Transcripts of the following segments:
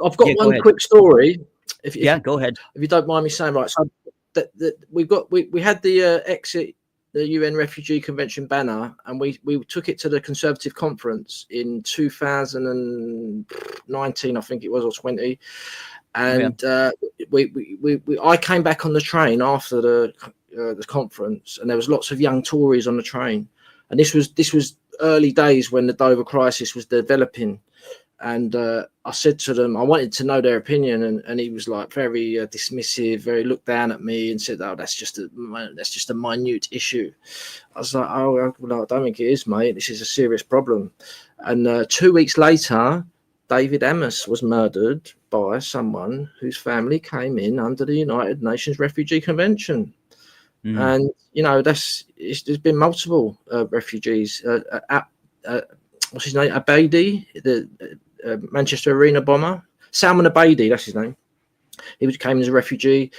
I've got go one ahead. quick story. Go ahead. If you don't mind me saying, right? So we had the exit the UN Refugee Convention banner, and we took it to the Conservative conference in 2019, I think it was, or 20. And I came back on the train after the conference, and there was lots of young Tories on the train, and this was early days when the Dover crisis was developing. And I said to them, I wanted to know their opinion, and he was like very dismissive, very looked down at me, and said, "Oh, that's just a minute issue." I was like, "Oh, well, I don't think it is, mate. This is a serious problem." And 2 weeks later, David Amess was murdered by someone whose family came in under the United Nations Refugee Convention. And there's been multiple refugees. What's his name? Abedi, the Manchester Arena bomber. Salman Abedi, that's his name. He came as a refugee.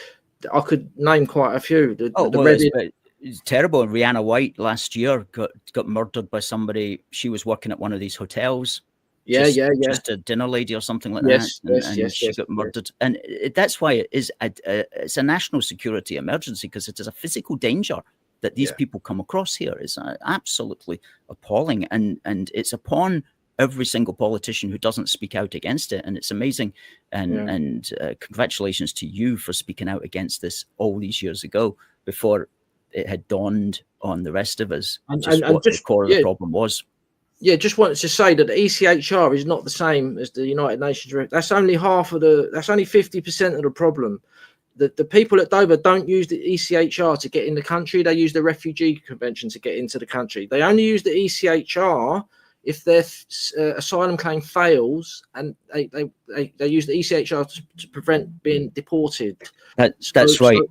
I could name quite a few. It's terrible. Rihanna White last year got murdered by somebody. She was working at one of these hotels. Just a dinner lady or something like that. And she got murdered. And that's why it's a national security emergency, because it is a physical danger that these people come across here. Is absolutely appalling. And it's upon every single politician who doesn't speak out against it. And it's amazing. And congratulations to you for speaking out against this all these years ago, before it had dawned on the rest of us what the core of the problem was. Yeah, just wanted to say that the ECHR is not the same as the United Nations. That's only that's only 50% of the problem. The people at Dover don't use the ECHR to get in the country. They use the Refugee Convention to get into the country. They only use the ECHR if their asylum claim fails, and they use the ECHR to prevent being deported. That's right.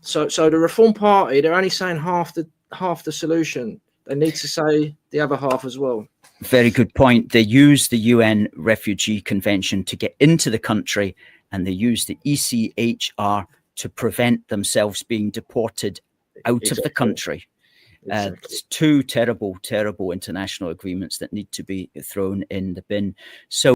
So the Reform Party, they're only saying half the solution. They need to say the other half as well. Very good point. They use the UN Refugee Convention to get into the country, and they use the ECHR to prevent themselves being deported out of the country. It's two terrible, terrible international agreements that need to be thrown in the bin. So